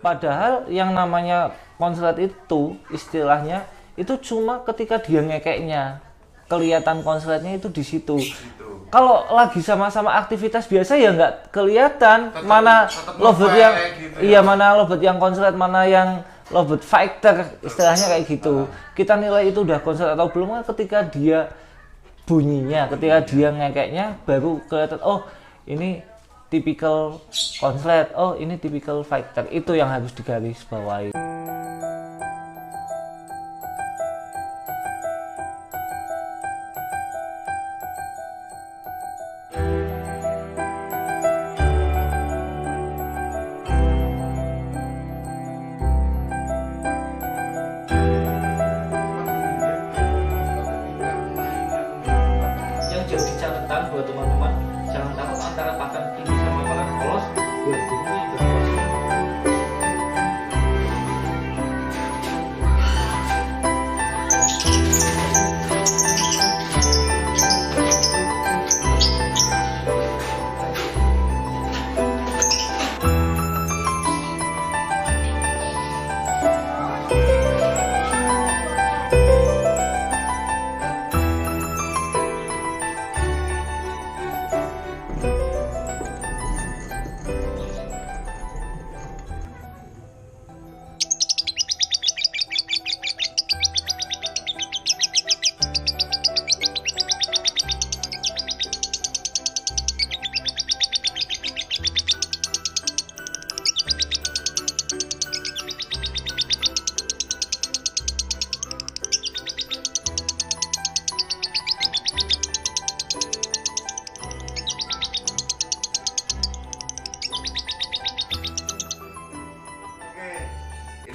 Padahal yang namanya konslet itu istilahnya itu cuma ketika dia ngekeknya, kelihatan konsletnya itu di situ. Kalau lagi sama-sama aktivitas biasa ya nggak kelihatan mana lovebird yang gitu iya, mana lovebird yang konslet, mana yang lovebird fighter, istilahnya kayak gitu. Kita nilai itu udah konslet atau belum kan ketika dia bunyinya, ketika dia ngekeknya baru kelihatan, oh ini tipikal konslet, oh ini tipikal fighter. Itu yang harus digarisbawahi. Yang jadi catatan buat teman-teman, jangan takut antara pakan tinggi sama pakan polos buat bunyi berproses.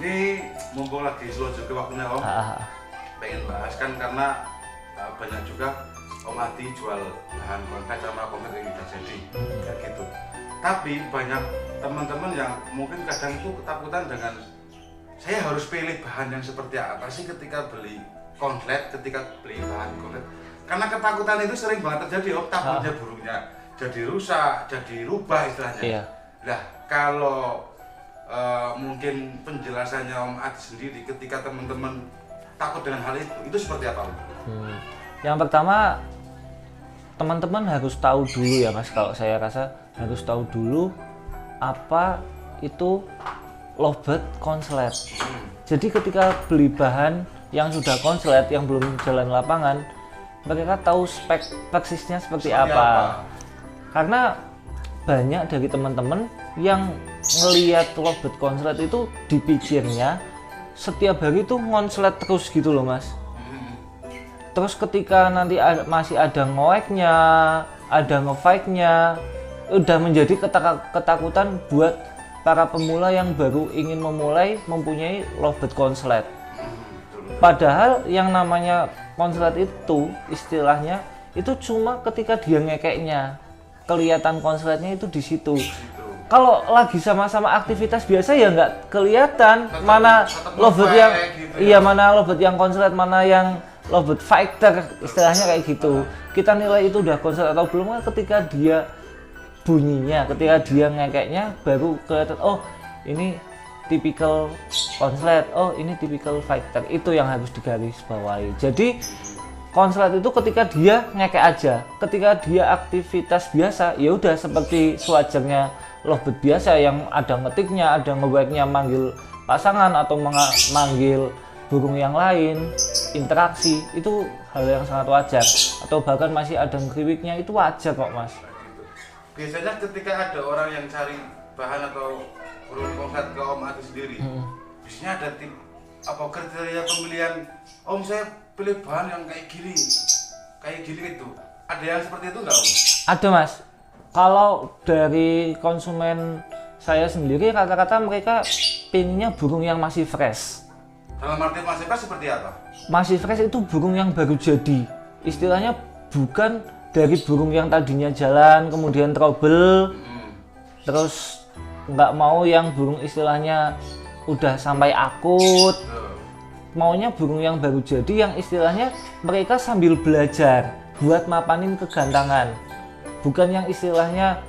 Ini mumpung lagi slow juga waktunya Om, pengen bahas kan karena banyak juga Om Adi jual bahan konslet sama konslet yang tidak jadi kayak gitu. Tapi banyak teman-teman yang mungkin kadang itu ketakutan dengan saya harus pilih bahan yang seperti apa sih ketika beli konslet, ketika beli bahan konslet. Karena ketakutan itu sering banget terjadi Om, takutnya burungnya jadi rusak, jadi rubah istilahnya. Iya. Nah kalau mungkin penjelasannya Om Adi sendiri ketika teman-teman takut dengan hal itu seperti apa Om? Yang pertama, teman-teman harus tahu dulu ya Mas, kalau saya rasa harus tahu dulu apa itu lovebird konslet. Jadi ketika beli bahan yang sudah konslet, yang belum jalan lapangan, mereka tahu spek persisnya seperti apa. Karena banyak dari teman-teman yang ngelihat lovebird konslet itu dipikirnya setiap hari tuh konslet terus gitu loh Mas. Terus ketika nanti masih ada ngoeknya, ada ngefight-nya, udah menjadi ketakutan buat para pemula yang baru ingin memulai mempunyai lovebird konslet. Padahal yang namanya konslet itu istilahnya itu cuma ketika dia ngekeknya, kelihatan konsletnya itu di situ. Kalau lagi sama-sama aktivitas biasa ya nggak kelihatan mana lovebird yang iya, mana lovebird yang konslet, mana yang lovebird fighter, istilahnya kayak gitu. Kita nilai itu udah konslet atau belum kan ketika dia bunyinya, ketika dia ngekeknya baru kelihatan, oh ini tipikal konslet, oh ini tipikal fighter. Itu yang harus digarisbawahi. Jadi konslet itu ketika dia ngekek aja, ketika dia aktivitas biasa ya udah seperti sewajarnya lovebird biasa yang ada ngetiknya, ada ngewacknya, manggil pasangan atau manggil burung yang lain, interaksi, itu hal yang sangat wajar. Atau bahkan masih ada ngeriwiknya, itu wajar kok Mas. Biasanya ketika ada orang yang cari bahan atau burung konslet ke Om Adi sendiri, biasanya ada apa kriteria pemilihan, Om saya pilih bahan yang kayak gini itu. Ada yang seperti itu nggak Om? Ada Mas. Kalau dari konsumen saya sendiri rata-rata mereka pinginnya burung yang masih fresh. Dalam arti masih fresh seperti apa? Masih fresh itu burung yang baru jadi. Istilahnya bukan dari burung yang tadinya jalan kemudian trouble, terus nggak mau yang burung istilahnya udah sampai akut. Maunya burung yang baru jadi yang istilahnya mereka sambil belajar buat mapanin kegantangan. Bukan yang istilahnya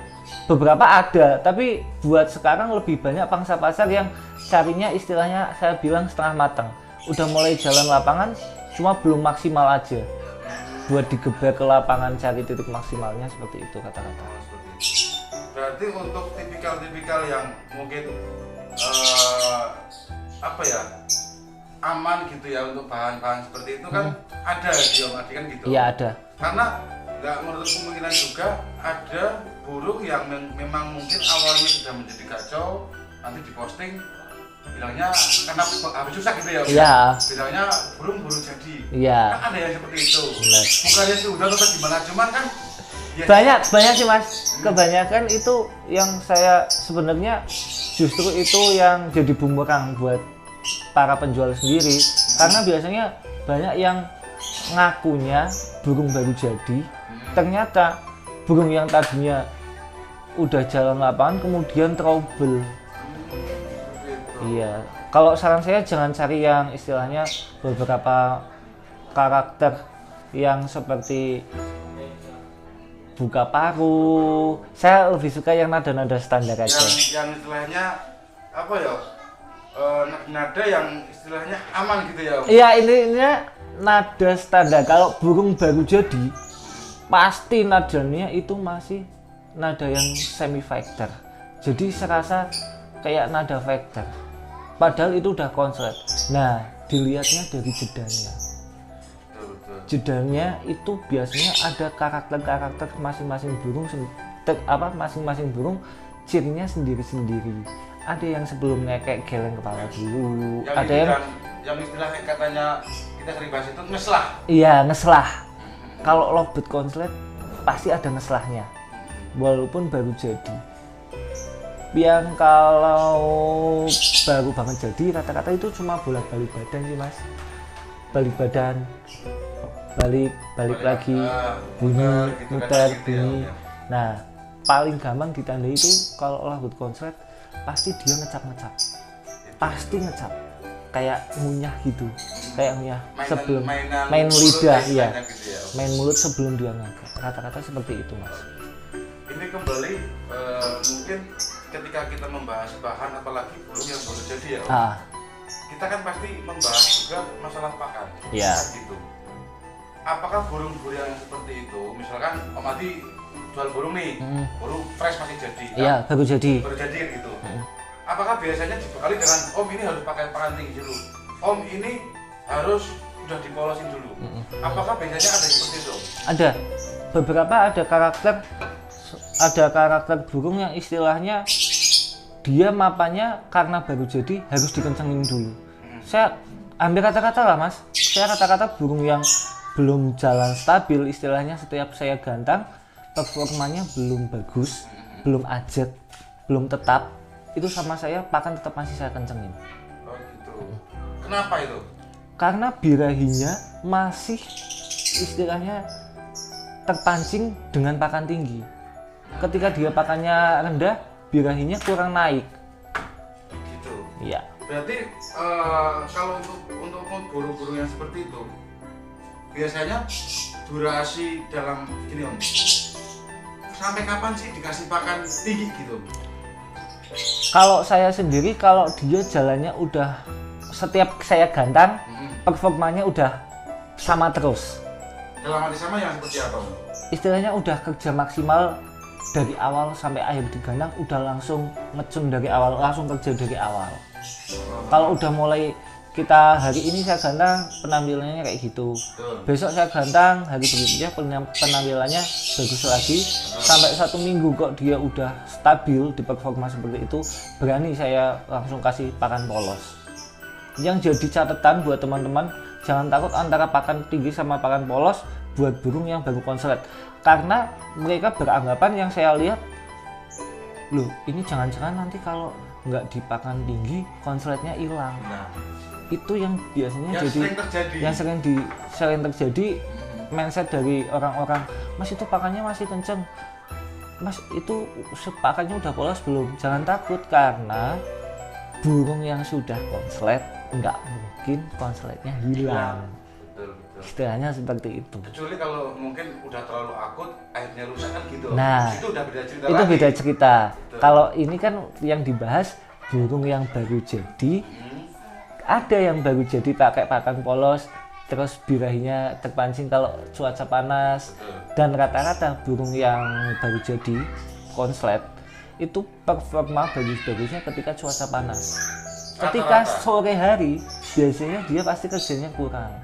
beberapa ada, tapi buat sekarang lebih banyak pangsa pasar yang carinya istilahnya saya bilang setengah matang. Udah mulai jalan lapangan, cuma belum maksimal aja. Buat digeber ke lapangan cari titik maksimalnya seperti itu kata-kata. Berarti untuk tipikal-tipikal yang mungkin apa ya, aman gitu ya untuk bahan-bahan seperti itu kan ada di Om Adi kan gitu. Iya ada. Karena nggak menutup kemungkinan juga ada burung yang memang mungkin awalnya sudah menjadi kacau, nanti diposting bilangnya karena habis susah gitu ya. Iya. Bilangnya burung jadi. Iya. Kan ada yang seperti itu. Benar. Bukannya sudah tetap gimana, cuman kan ya, banyak sih Mas. Kebanyakan itu yang saya sebenarnya justru itu yang jadi bumerang buat para penjual sendiri, karena biasanya banyak yang ngakunya burung baru jadi, ternyata burung yang tadinya udah jalan lapangan kemudian trouble. Iya, kalau saran saya jangan cari yang istilahnya beberapa karakter yang seperti buka paruh. Saya lebih suka yang nada-nada standar aja. Yang istilahnya apa ya? Nada yang istilahnya aman gitu ya. Iya, ini nada standar. Kalau burung baru jadi, pasti nadanya itu masih nada yang semi factor. Jadi serasa kayak nada factor. Padahal itu udah konslet. Nah, dilihatnya dari jedanya. Jedanya itu biasanya ada karakter-karakter masing-masing burung, masing-masing burung cirinya sendiri-sendiri. Ada yang sebelum ngekek geleng kepala dulu, ada yang istilahnya katanya kita sering bahas itu ngeslah. Iya, ngeslah. Kalau lovebird konslet pasti ada ngeslahnya, walaupun baru jadi. Yang kalau baru banget jadi rata-rata itu cuma bolak-balik badan sih Mas, balik badan, balik lagi, bunyi, gitu, muter, gitu bunyi. Ya. Nah, paling gampang ditandai itu kalau lovebird konslet pasti dia ngecap, pasti ngecap, kayak ngunyah gitu, kayak ngunyah sebelum main lidah, iya, gitu ya. main mulut sebelum dia ngangkat. Rata-rata seperti itu Mas. Ini kembali mungkin ketika kita membahas bahan apalagi burung yang baru jadi ya, kita kan pasti membahas juga masalah pakan. Iya. Gitu. Apakah burung-burung yang seperti itu, misalkan Om Adi jual burung nih, burung fresh masih jadi, Iya, kan? baru jadi gitu. Apakah biasanya dibekali dengan Om ini harus pakai pakan tinggi dulu, Om ini harus udah dipolosin dulu? Apakah biasanya ada seperti itu? ada beberapa, ada karakter burung yang istilahnya dia mapannya karena baru jadi harus dikencengin dulu. Saya ambil kata-kata lah Mas, saya kata-kata burung yang belum jalan stabil, istilahnya setiap saya gantang performanya belum bagus, belum ajak, belum tetap, itu sama saya pakan tetap masih saya kencengin. Oh gitu. Kenapa itu? Karena birahinya masih istilahnya terpancing dengan pakan tinggi. Ketika dia pakannya rendah, birahinya kurang naik. Gitu. Iya. Berarti kalau untuk burung-burung yang seperti itu, biasanya durasi dalam gini Om, sampai kapan sih dikasih pakan tinggi gitu? Kalau saya sendiri, kalau dia jalannya udah setiap saya gantang, performanya udah sama terus. Dalam arti sama yang seperti apa? Istilahnya udah kerja maksimal dari awal sampai akhir digandang, udah langsung ngecun dari awal, langsung kerja dari awal. Kalau udah mulai kita hari ini saya gantang, penampilannya kayak gitu. Besok saya gantang, hari berikutnya penampilannya bagus lagi. Sampai 1 minggu kok dia udah stabil di performa seperti itu, berani saya langsung kasih pakan polos. Yang jadi catatan buat teman-teman, jangan takut antara pakan tinggi sama pakan polos buat burung yang baru konslet. Karena mereka beranggapan, yang saya lihat, loh ini jangan-jangan nanti kalau nggak dipakan tinggi konsletnya hilang. Nah, itu yang biasanya yang sering terjadi mindset dari orang-orang, Mas itu pakannya masih kenceng, Mas itu pakannya udah polos belum? Jangan takut, karena burung yang sudah konslet nggak mungkin konsletnya hilang. Betul, betul. Istilahnya seperti itu. Kecuali kalau mungkin udah terlalu akut, akhirnya rusak kan gitu. Nah, itu udah beda cerita itu lagi. beda cerita. Betul. Kalau ini kan yang dibahas burung yang baru jadi, ada yang baru jadi pakai pakan polos, terus birahinya terpancing kalau cuaca panas. Betul. Dan rata-rata burung yang baru jadi konslet itu performa bagus-bagusnya ketika cuaca panas. Ketika Rata-rata. sore hari biasanya dia pasti kerjanya kurang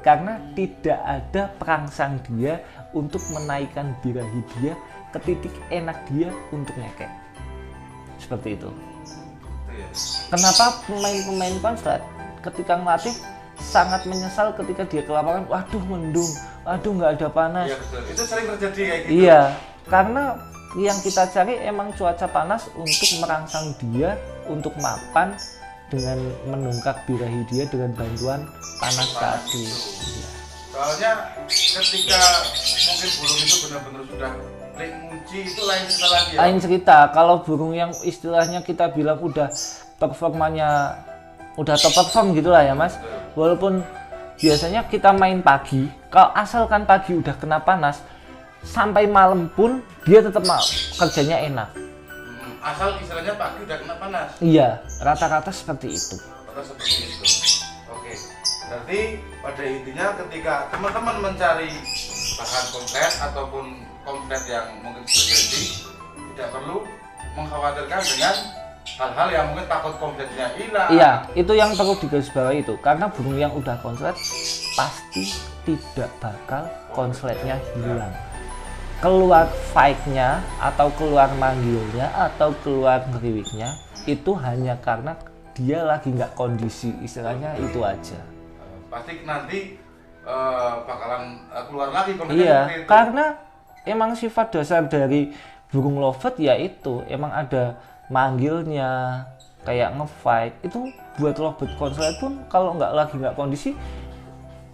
karena tidak ada perangsang dia untuk menaikkan birahi dia ke titik enak dia untuk ngekek. Seperti itu. Itu ya. Kenapa pemain-pemain konslet ketika ngelatih sangat menyesal ketika dia ke lapangan, waduh mendung, waduh nggak ada panas. Iya betul. Itu sering terjadi kayak gitu. Iya, karena yang kita cari emang cuaca panas untuk merangsang dia untuk mapan dengan menungkak birahi dia dengan bantuan panas tadi. Soalnya ketika mungkin burung itu benar-benar sudah link ngunci itu lain cerita lagi ya. Lain cerita, kalau burung yang istilahnya kita bilang udah performanya udah top perform gitulah ya Mas. Walaupun biasanya kita main pagi, kalau asalkan pagi udah kena panas, sampai malam pun dia tetap mau kerjanya enak. Asal istilahnya pagi udah kena panas. Iya, rata-rata seperti itu. Atau seperti itu. Oke. Berarti pada intinya ketika teman-teman mencari bahan komplet ataupun komplet yang mungkin sudah jadi, tidak perlu mengkhawatirkan dengan hal-hal yang mungkin takut kompletnya hilang. Iya, itu yang perlu digarisbawahi itu. Karena burung yang udah konslet pasti tidak bakal konsletnya hilang. Keluar fight-nya atau keluar manggilnya atau keluar ngeriwiknya itu hanya karena dia lagi nggak kondisi, istilahnya itu aja. Pasti nanti bakalan keluar lagi kompletnya Iya, seperti itu. karena emang sifat dasar dari burung lovebird yaitu emang ada manggilnya kayak ngefight. Itu buat lovebird konslet pun kalau nggak kondisi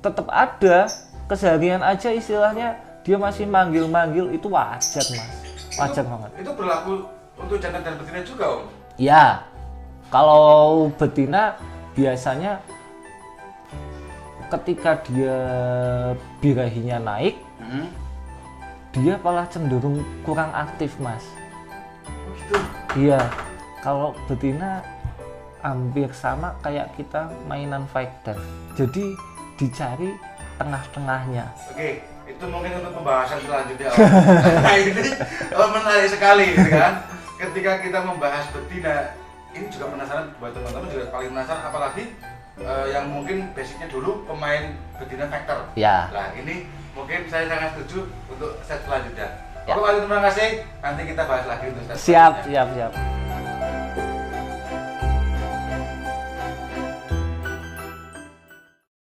tetap ada. Keseharian aja istilahnya dia masih manggil-manggil, itu wajar Mas, wajar banget. Itu berlaku untuk jantan dan betina juga Om? Ya, kalau betina biasanya ketika dia birahinya naik, dia malah cenderung kurang aktif Mas. Oh gitu? Iya, kalau betina hampir sama kayak kita mainan fighter, jadi dicari tengah-tengahnya. Oke, itu mungkin untuk pembahasan selanjutnya Om. Nah ini menarik sekali gitu kan. Ketika kita membahas betina, ini juga penasaran buat teman-teman, juga paling penasaran apalagi yang mungkin basicnya dulu pemain betina factor. Ya. Nah ini mungkin saya sangat setuju untuk set selanjutnya. Ya. Oke, terima kasih. Nanti kita bahas lagi untuk set Siap, selanjutnya. siap.